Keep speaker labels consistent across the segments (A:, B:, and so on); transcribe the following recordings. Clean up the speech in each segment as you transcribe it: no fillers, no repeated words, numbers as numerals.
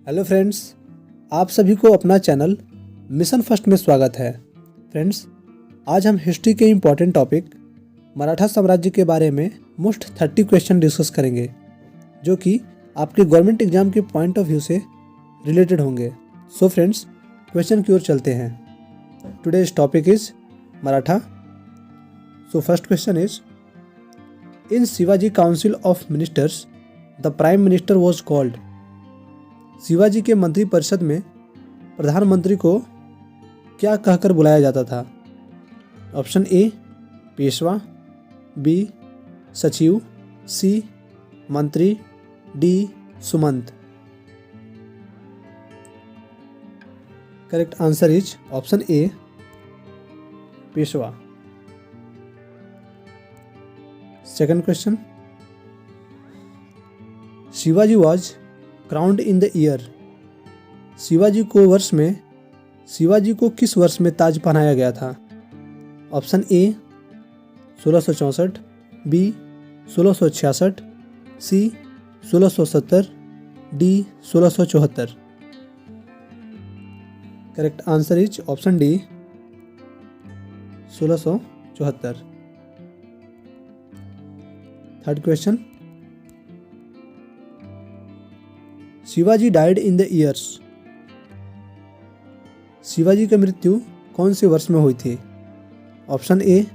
A: Hello friends, आप सभी को अपना चैनल मिशन फर्स्ट में स्वागत है। फ्रेंड्स, आज हम हिस्ट्री के इम्पॉर्टेंट टॉपिक मराठा साम्राज्य के बारे में मोस्ट 30 क्वेश्चन डिस्कस करेंगे, जो कि आपके गवर्नमेंट एग्जाम के पॉइंट ऑफ व्यू से रिलेटेड होंगे। सो फ्रेंड्स, क्वेश्चन की ओर चलते हैं। Today's topic is Maratha. So first question is, in Shivaji council of ministers the prime minister was called. Shivaji के मंत्रिपरिषद में प्रधानमंत्री को क्या कहकर बुलाया जाता था? ऑप्शन ए पेशवा, बी सचिव, सी मंत्री, D Sumant. Correct answer is option A Peshwa. Second question, Shivaji was crowned in the year. Shivaji को किस वर्ष में ताज पहनाया गया था? Option A 1664, B 1666, C 1670, D 1674। Correct answer is option D 1674। Third question, Shivaji died in the years. Shivaji की मृत्यु कौन से वर्ष में हुई थी? Option A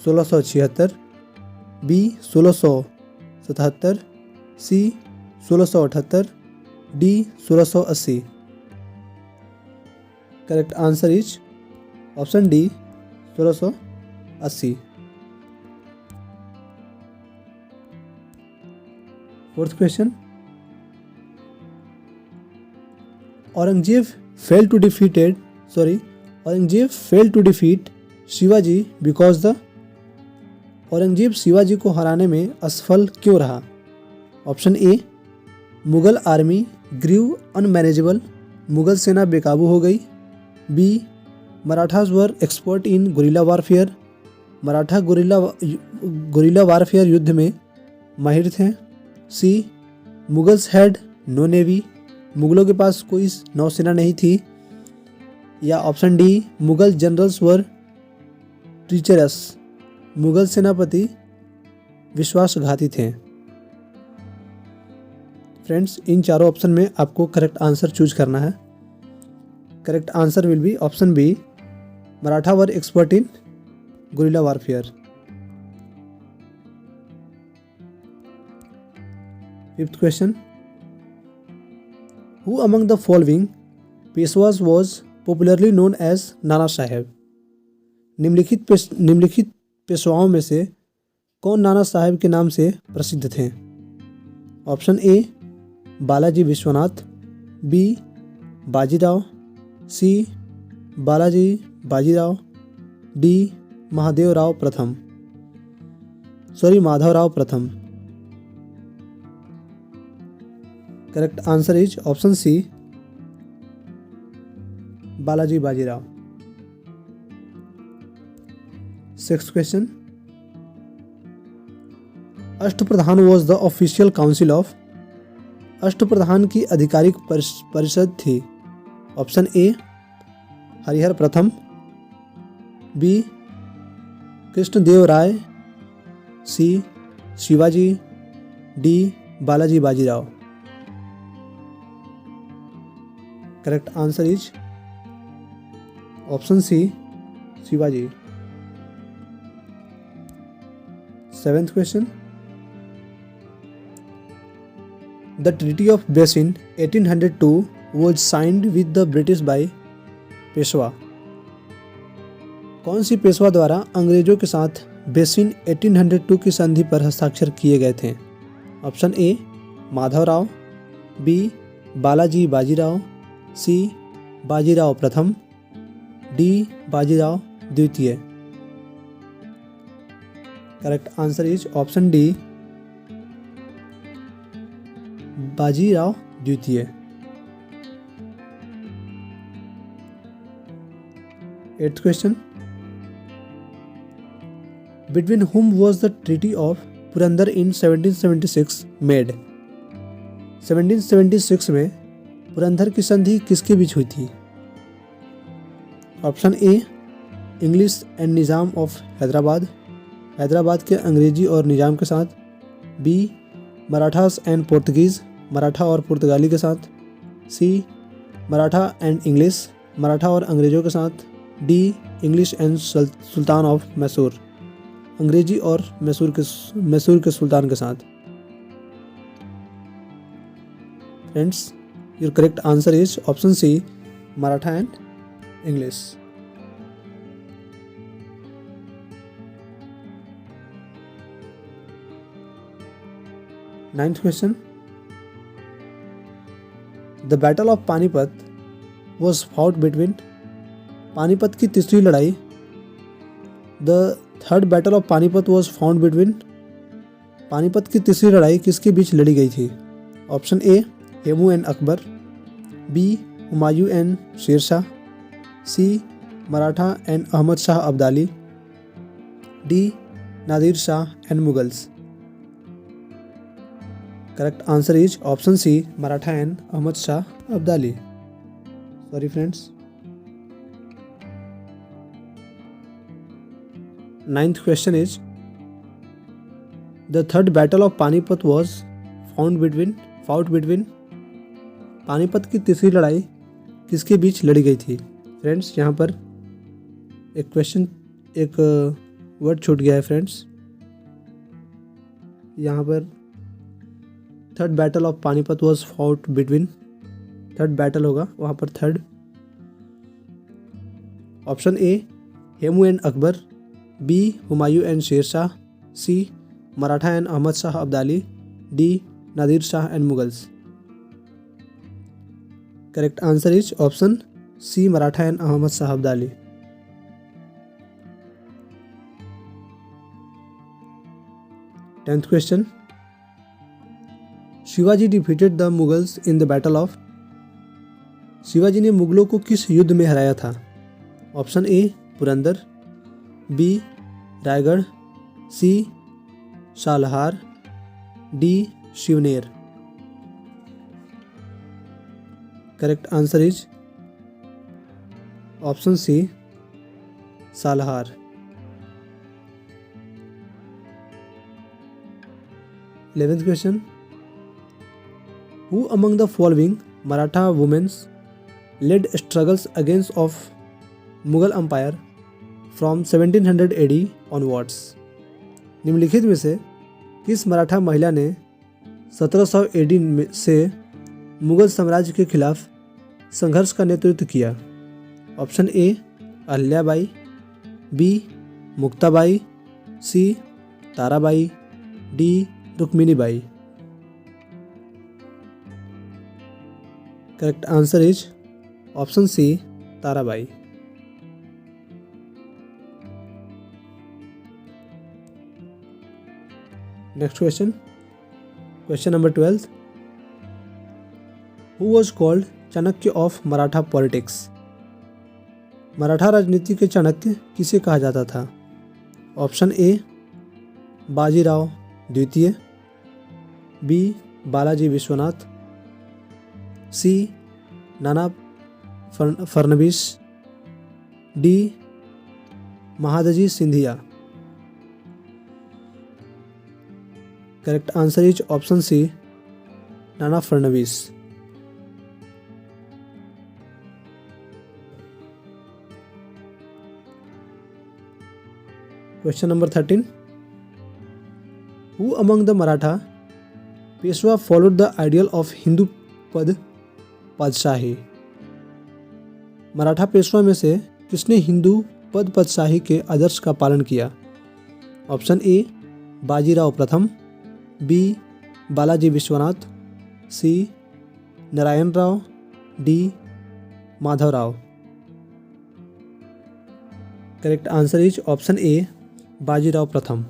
A: 1676, B 1677, C 1678, D 1680। Correct answer is option D 1680। Fourth question, Aurangzeb failed to defeat Shivaji because the। Aurangzeb Shivaji को हराने में असफल क्यों रहा? Option A Mughal army grew unmanageable, Mughal सेना बेकाबू हो गई, B Marathas were expert in guerrilla warfare, Maratha guerrilla warfare युद्ध में माहिर थे, C Mughals had no navy, मुगलों के पास कोई नौसेना नहीं थी, या option D Mughal generals were treacherous, Mughal सेनापति विश्वासघाती थे। फ्रेंड्स, इन चारों ऑप्शन में आपको करेक्ट आंसर चूज करना है। Correct answer will be option B, Maratha were expert in guerrilla warfare. Fifth question, Who among the following Peshwas was popularly known as Nana Saheb. निम्नलिखित पेशवाओं में से कौन नाना साहेब के नाम से प्रसिद्ध थे? Option A Balaji Vishwanath, B Bajirao, C Bajirao, D Madhavrao प्रथम। Correct answer is option C Balaji Bajirao. Sixth question, Ashtapradhan was the official council of. Ashtapradhan की आधिकारिक परिषद थी। ऑप्शन ए हरिहर प्रथम, B Krishnadeva Raya, C Shivaji, D Balaji Bajirao. Correct answer is option C Shivaji. Seventh question, the treaty of Bassein 1802 was signed with the British by Peshwa. कौन सी पेशवा द्वारा अंग्रेजों के साथ बेसिन 1802 की संधि पर हस्ताक्षर किए गए थे? Option A Madhavrao, B Balaji Bajirao, C Bajirao प्रथम, डी बाजीराव द्वितीय। Correct answer is option D Bajirao द्वितीय। Eighth question, between whom was the treaty of Purandar in 1776 made. 1776 में पुरंदर की संधि किसके बीच हुई थी? Option A English and Nizam of Hyderabad, Hyderabad के अंग्रेजी और निज़ाम के साथ। B Marathas and Portuguese, Maratha और पुर्तगाली के साथ। C Maratha and English, Maratha और अंग्रेज़ों के साथ। D English and sultan of Mysore, अंग्रेजी और मैसूर के सुल्तान के साथ। Friends, your correct answer is option C Maratha and English. Ninth question, the battle of Panipat was fought between, Panipat की तीसरी लड़ाई, the third battle of Panipat was found between, Panipat की तीसरी लड़ाई किसके बीच लड़ी गई थी? Option A Hemu and Akbar, B Humayun and Sher Shah, C Maratha and Ahmad Shah Abdali, D Nadir Shah and Mughals. Correct answer is option C Maratha and Ahmad Shah Abdali. Sorry friends. Ninth question is, the third battle of Panipat was fought between, Panipat की तीसरी लड़ाई किसके बीच लड़ी गई थी? फ्रेंड्स, यहाँ पर एक वर्ड छूट गया है फ्रेंड्स। यहाँ पर third battle of Panipat was fought between, third battle होगा वहाँ पर third. Option A Hemu and Akbar, B Humayun and Sher Shah, C Maratha and Ahmad Shah Abdali, D Nadir Shah and Mughals. Correct answer is option C Maratha and Ahmad Shah Abdali. Tenth question, Shivaji defeated the Mughals in the battle of, Shivaji ने मुगलों को किस युद्ध में हराया था? Option A Purandar, B Raigarh, C Salher, D Shivneri. Correct answer is option C Salher. 11th question, who among the following Maratha womens led struggles against of Mughal empire from 1700 AD onwards, निम्नलिखित में से किस मराठा महिला ने 1700 AD से मुगल साम्राज्य के खिलाफ संघर्ष का नेतृत्व किया? Option A Ahilyabai, B Muktabai, C Tarabai, D Rukminibai. Correct answer is option C Tarabai. Next question, question number 12, who was called Chanakya of Maratha politics, Maratha राजनीति के चाणक्य किसे कहा जाता था? ऑप्शन ए बाजीराव द्वितीय, B Balaji Vishwanath, C Nana Phadnavis, D Mahadji Scindia. Correct answer is option C Nana Phadnavis. Question number 13, who among the Maratha Peshwa followed the ideal of Hindu Pad Padshahi, Maratha Peshwa में से किसने हिंदू पद पातशाही के आदर्श का पालन किया? ऑप्शन ए बाजीराव प्रथम, B Balaji Vishwanath, C Narayan Rao, D Madhavrao. Correct answer is option A Bajirao प्रथम।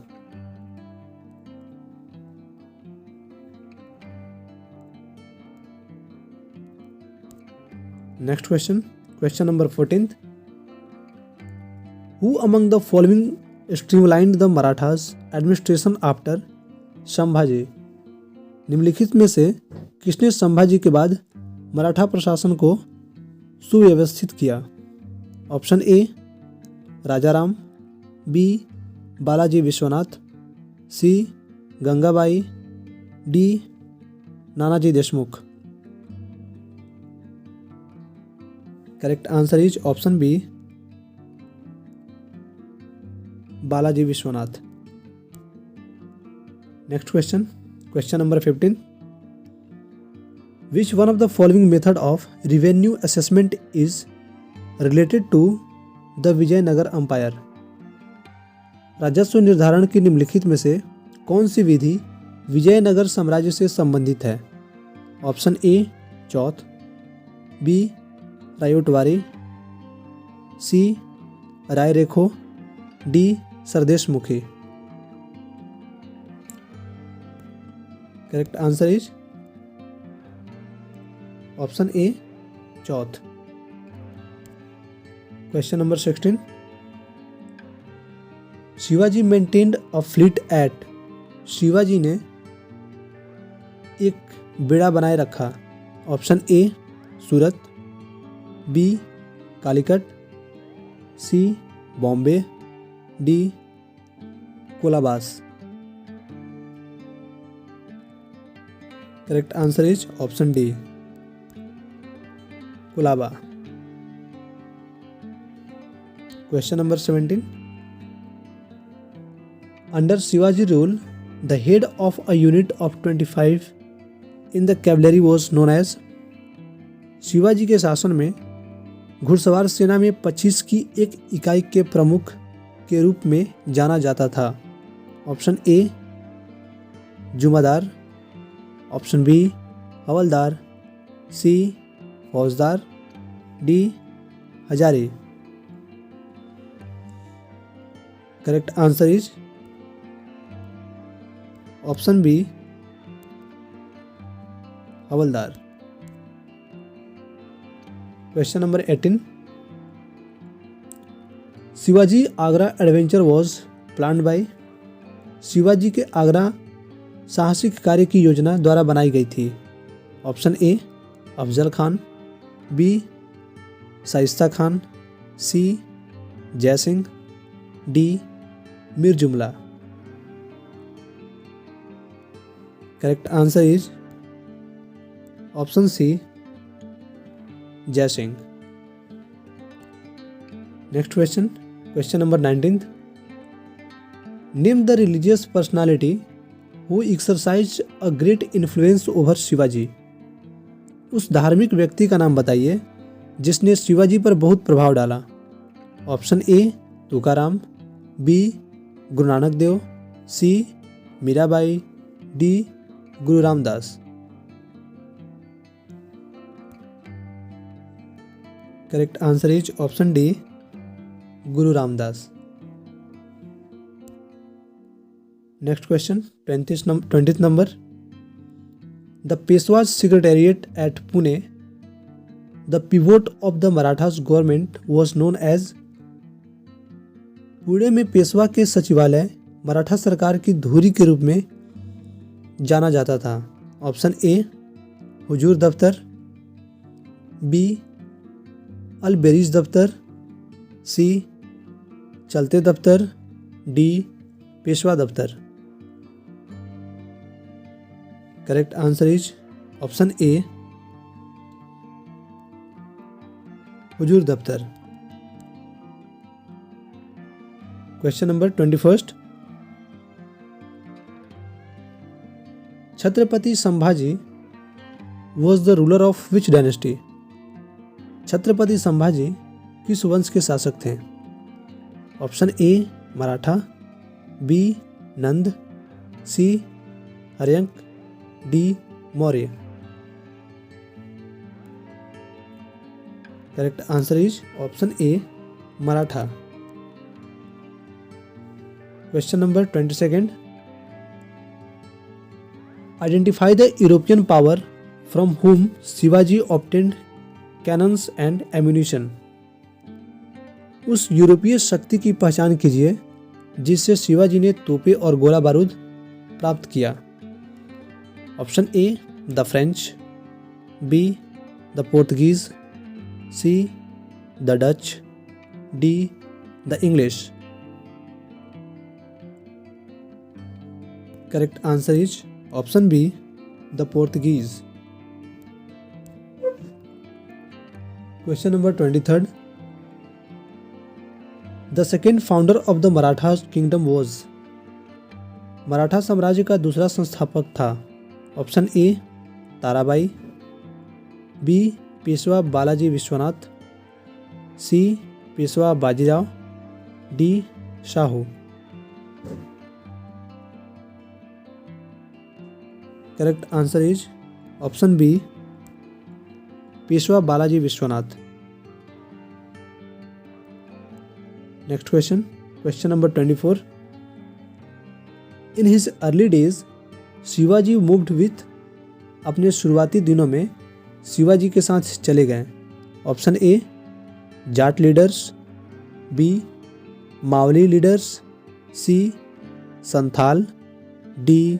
A: Next question, question number 14, who among the following streamlined the Marathas administration after Sambhaji, निम्नलिखित में से किसने संभाजी के बाद मराठा प्रशासन को सुव्यवस्थित किया? Option A Rajaram, B Balaji Vishwanath, C Gangabai, D Nanaji Deshmukh. Correct answer is option B Balaji Vishwanath. Next question, question number 15। Which one of the following method of revenue assessment is related to the Vijayanagar empire? राजस्व निर्धारण की निम्नलिखित में से कौन सी विधि विजयनगर साम्राज्य से संबंधित है? Option A Chauth, B ryotwari, C Rai Rekho, D Sardeshmukhi. Correct answer is option A Chauth. Question number 16। Shivaji maintained a fleet at? Shivaji ने एक बेड़ा बनाए रखा। Option A Surat, B Calicut, C Bombay, D Colabas. Correct answer is option D Colaba. Question number 17। Under Shivaji rule the head of a unit of 25 in the cavalry was known as? Shivaji के शासन में घुड़सवार सेना में 25 की एक इकाई के प्रमुख के रूप में जाना जाता था। Option A Jumadar, option B Havaldar, C Faujdar, D Hazari. Correct answer is option B Havaldar. Question number 18। Shivaji Agra adventure was planned by? Shivaji के आगरा साहसिक कार्य की योजना द्वारा बनाई गई थी। Option A Afzal Khan, B Shaista Khan, C Jai Singh, D Mir Jumla. Correct answer is option C Jai Singh. Next question, question number 19। Name the religious personality who exercise a great influence over Shivaji? उस धार्मिक व्यक्ति का नाम बताइए जिसने शिवाजी पर बहुत प्रभाव डाला। Option A Tukaram, B Guru Nanak Dev, C Mirabai, D Guru Ramdas. Correct answer is option D Guru Ramdas. Next question 20th number. The Peshwas secretariat at Pune, the pivot of the Marathas government was known as? Pune में पेशवा के सचिवालय मराठा सरकार की धुरी के रूप में जाना जाता था। ऑप्शन ए हुजूर दफ्तर, बी अलबेरीज दफ्तर, सी चलते दफ्तर, D Peshwa Daftar. Correct answer is option A Huzur Daftar. Question number 21। Chhatrapati Sambhaji was the ruler of which dynasty? Chhatrapati Sambhaji किस वंश के शासक थे? Option A Maratha, B Nanda, C Haryanka, D Maurya. Correct answer is option A Maratha. Question number 22। Identify the European power from whom Shivaji obtained cannons and ammunition? उस यूरोपीय शक्ति की पहचान कीजिए जिससे शिवाजी ने तोपे और गोला बारूद प्राप्त किया। Option A the French, B the Portuguese, C the Dutch, D the English. Correct answer is option B the Portuguese. Question number 23, the second founder of the Maratha kingdom was. Maratha साम्राज्य का दूसरा संस्थापक था। Option A Tarabai, B Peshwa Balaji Vishwanath, C Peshwa Bajirao, D Shahu. Correct answer is option B Peshwa Balaji Vishwanath. Next question, question number 24, in his early days Shivaji moved with. अपने शुरुआती दिनों में शिवाजी के साथ चले गए। Option A Jat leaders, B Mavali leaders, C Santhal, D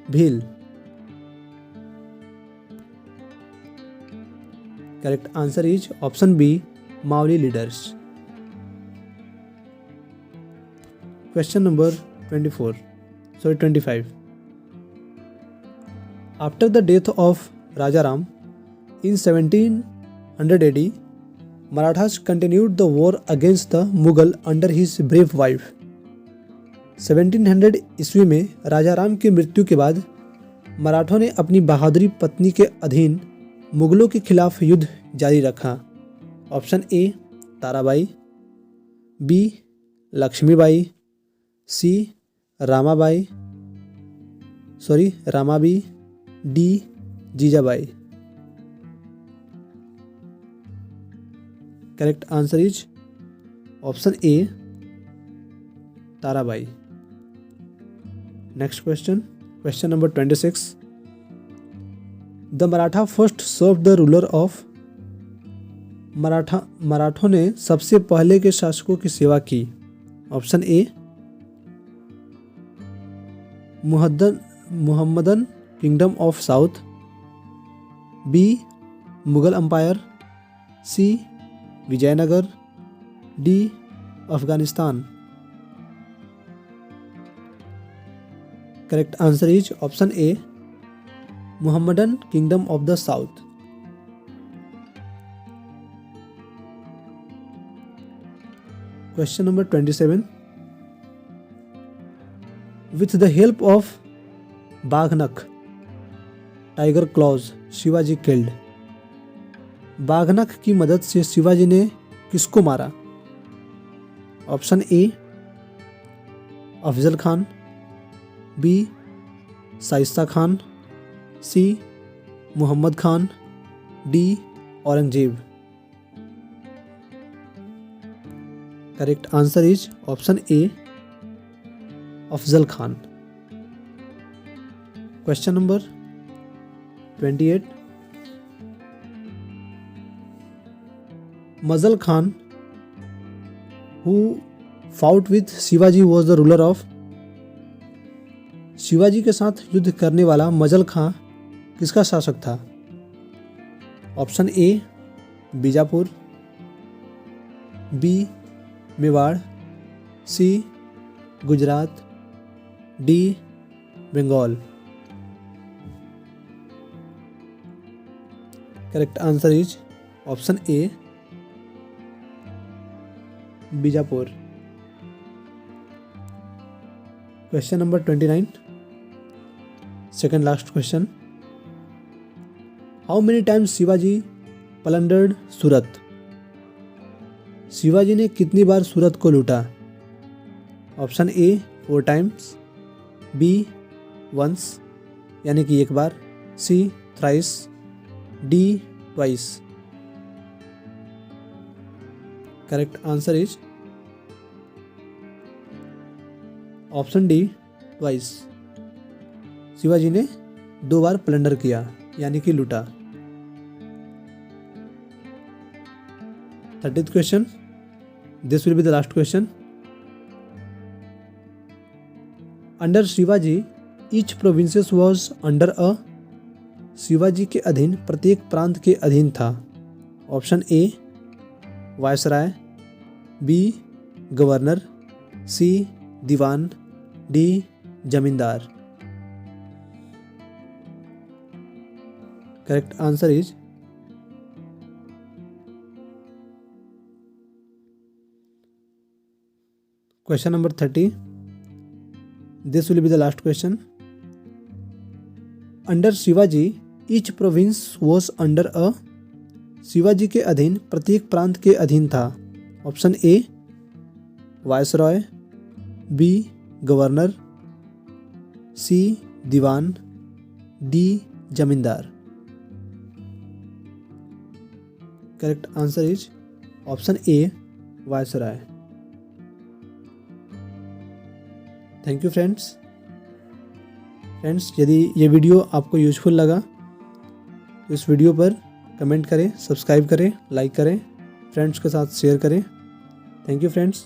A: Bhil. Correct answer is option B Mavali leaders. Question number 25, after the death of Rajaram in 1700 AD, Marathas continued the war against the Mughal under his brave wife. 1700 ईस्वी में राजाराम की मृत्यु के बाद मराठों ने अपनी बहादुरी पत्नी के अधीन मुगलों के खिलाफ युद्ध जारी रखा। Option A Tarabai, B Lakshmibai, C Ramabai रामाबी, D Jijabai. Correct answer is option A Tarabai. Next question, question number 26, the Maratha first serve the ruler of. मराठों ने सबसे पहले के शासकों की सेवा की। Option A Muhammadan kingdom of south, B Mughal empire, C Vijayanagar, D Afghanistan. Correct answer is option A Muhammadan kingdom of the south. Question number 27, with the help of baghnakh tiger claws Shivaji killed. Baghnakh की मदद से शिवाजी ने किसको मारा। Option A Afzal Khan, B Shaista Khan, C Mohammad Khan, D Aurangzeb. Correct answer is option A Afzal Khan. Question number 28, मजल Khan who fought with Shivaji was the ruler of. Shivaji के साथ युद्ध करने वाला मजल खां किसका शासक था। Option A Bijapur, B Mewar, C Gujarat, D Bengal. Correct answer is option A Bijapur. Question number 29, second last question, how many times Shivaji plundered Surat. Shivaji ने कितनी बार सूरत को लूटा। Option A 4 times, B once यानी कि एक बार, C thrice, D twice. Correct answer is option D twice. Shivaji ने 2 बार प्लंडर किया यानी कि लूटा। 30th question, this will be the last question. Under Shivaji each provinces was under a Shivaji के अधीन प्रत्येक प्रांत के अधीन था? Option A viceroy, B governor, C diwan, D zamindar. Correct answer is question number 30. This will be the last question. Under Shivaji, each province was under a. Shivaji के अधीन प्रत्येक प्रांत के अधीन था? Option A viceroy, B governor, C diwan, D zamindar. Correct answer is option A viceroy. Thank you friends. यदि ये video आपको यूजफुल लगा तो इस वीडियो पर कमेंट करें, सब्सक्राइब करें, लाइक करें, फ्रेंड्स के साथ शेयर करें। Thank you friends.